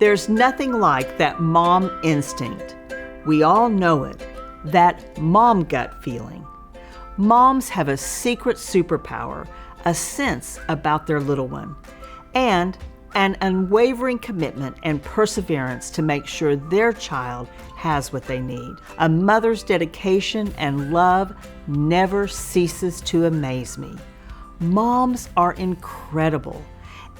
There's nothing like that mom instinct. We all know it, that mom gut feeling. Moms have a secret superpower, a sense about their little one, and an unwavering commitment and perseverance to make sure their child has what they need. A mother's dedication and love never ceases to amaze me. Moms are incredible,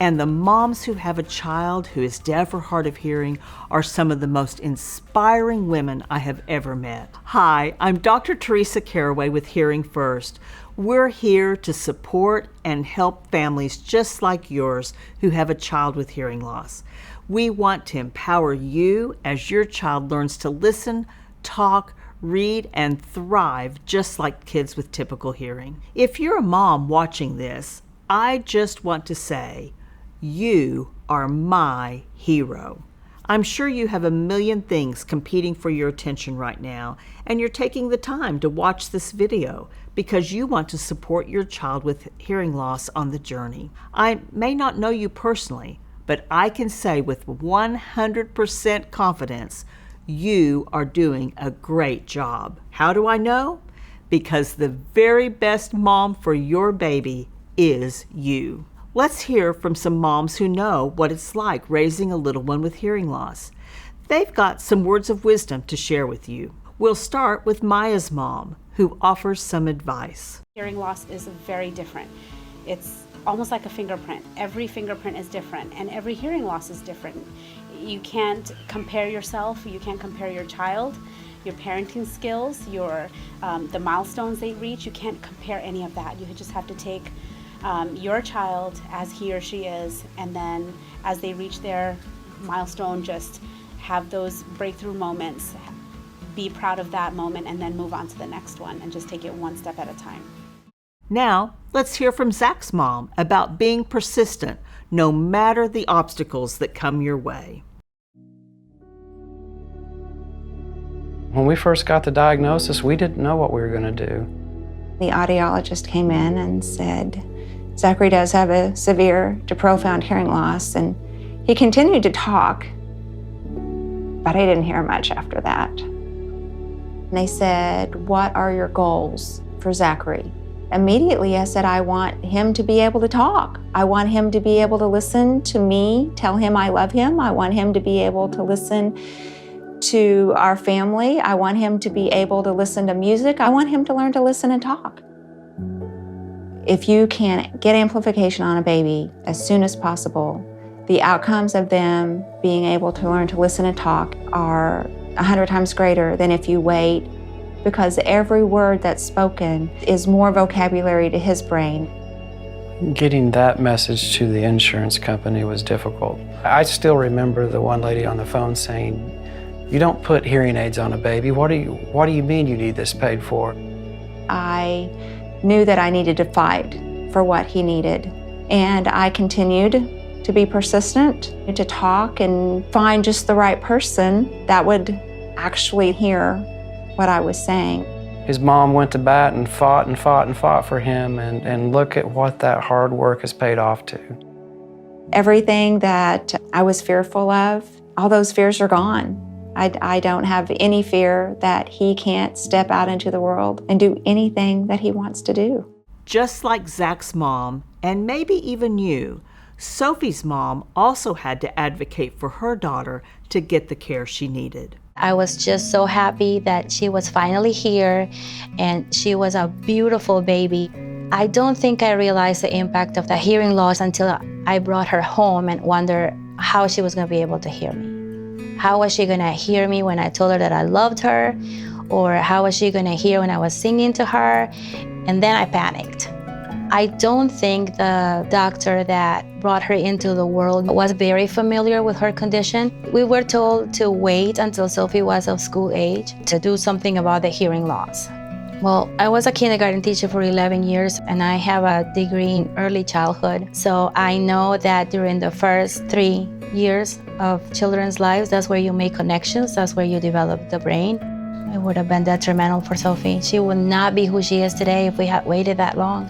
and the moms who have a child who is deaf or hard of hearing are some of the most inspiring women I have ever met. Hi, I'm Dr. Teresa Caraway with Hearing First. We're here to support and help families just like yours who have a child with hearing loss. We want to empower you as your child learns to listen, talk, read, and thrive just like kids with typical hearing. If you're a mom watching this, I just want to say, you are my hero. I'm sure you have a million things competing for your attention right now, and you're taking the time to watch this video because you want to support your child with hearing loss on the journey. I may not know you personally, but I can say with 100% confidence, you are doing a great job. How do I know? Because the very best mom for your baby is you. Let's hear from some moms who know what it's like raising a little one with hearing loss. They've got some words of wisdom to share with you. We'll start with Maya's mom, who offers some advice. Hearing loss is very different. It's almost like a fingerprint. Every fingerprint is different, and every hearing loss is different. You can't compare yourself, you can't compare your child, your parenting skills, the milestones they reach. You can't compare any of that. You just have to take your child as he or she is, and then as they reach their milestone, just have those breakthrough moments, be proud of that moment, and then move on to the next one and just take it one step at a time. Now, let's hear from Zach's mom about being persistent no matter the obstacles that come your way. When we first got the diagnosis, we didn't know what we were going to do. The audiologist came in and said, Zachary does have a severe to profound hearing loss, and he continued to talk, but I didn't hear much after that. And they said, what are your goals for Zachary? Immediately I said, I want him to be able to talk. I want him to be able to listen to me, tell him I love him. I want him to be able to listen to our family. I want him to be able to listen to music. I want him to learn to listen and talk. If you can get amplification on a baby as soon as possible, the outcomes of them being able to learn to listen and talk are 100 times greater than if you wait, because every word that's spoken is more vocabulary to his brain. Getting that message to the insurance company was difficult. I still remember the one lady on the phone saying, you don't put hearing aids on a baby. What do you mean you need this paid for? I knew that I needed to fight for what he needed. And I continued to be persistent, to talk and find just the right person that would actually hear what I was saying. His mom went to bat and fought and fought and fought for him, and look at what that hard work has paid off to. Everything that I was fearful of, all those fears are gone. I don't have any fear that he can't step out into the world and do anything that he wants to do. Just like Zach's mom, and maybe even you, Sophie's mom also had to advocate for her daughter to get the care she needed. I was just so happy that she was finally here, and she was a beautiful baby. I don't think I realized the impact of the hearing loss until I brought her home and wondered how she was going to be able to hear me. How was she going to hear me when I told her that I loved her? Or how was she going to hear when I was singing to her? And then I panicked. I don't think the doctor that brought her into the world was very familiar with her condition. We were told to wait until Sophie was of school age to do something about the hearing loss. Well, I was a kindergarten teacher for 11 years, and I have a degree in early childhood. So I know that during the first 3 years of children's lives, that's where you make connections, that's where you develop the brain. It would have been detrimental for Sophie. She would not be who she is today if we had waited that long.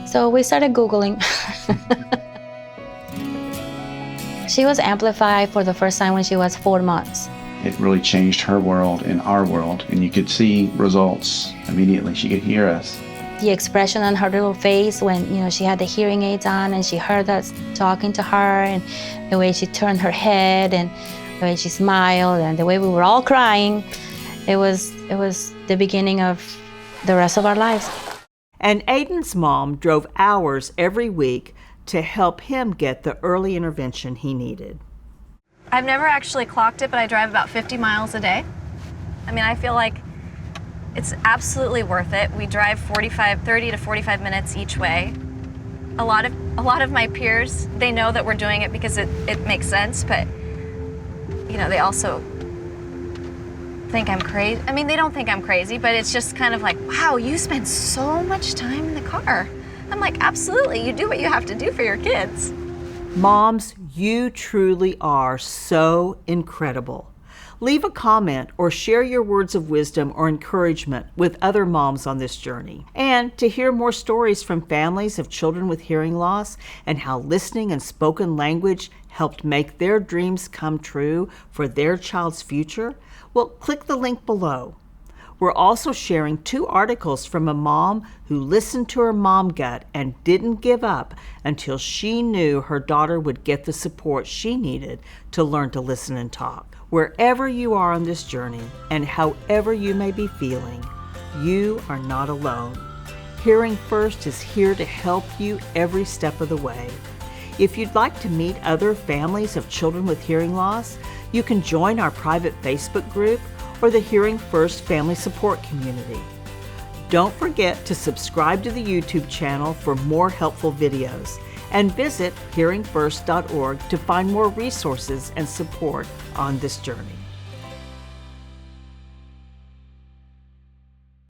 So we started Googling. She was amplified for the first time when she was 4 months. It really changed her world and our world, and you could see results immediately. She could hear us. The expression on her little face when she had the hearing aids on and she heard us talking to her, and the way she turned her head and the way she smiled and the way we were all crying, it was the beginning of the rest of our lives. And Aiden's mom drove hours every week to help him get the early intervention he needed. I've never actually clocked it, but I drive about 50 miles a day. I mean, I feel like it's absolutely worth it. We drive 30 to 45 minutes each way. A lot of my peers, they know that we're doing it because it makes sense, but they also think I'm crazy. I mean, they don't think I'm crazy, but it's just kind of like, wow, you spend so much time in the car. I'm like, absolutely, you do what you have to do for your kids. Moms, you truly are so incredible. Leave a comment or share your words of wisdom or encouragement with other moms on this journey. And to hear more stories from families of children with hearing loss and how listening and spoken language helped make their dreams come true for their child's future, well, click the link below. We're also sharing 2 articles from a mom who listened to her mom gut and didn't give up until she knew her daughter would get the support she needed to learn to listen and talk. Wherever you are on this journey and however you may be feeling, you are not alone. Hearing First is here to help you every step of the way. If you'd like to meet other families of children with hearing loss, you can join our private Facebook group or the Hearing First Family Support Community. Don't forget to subscribe to the YouTube channel for more helpful videos, and visit hearingfirst.org to find more resources and support on this journey.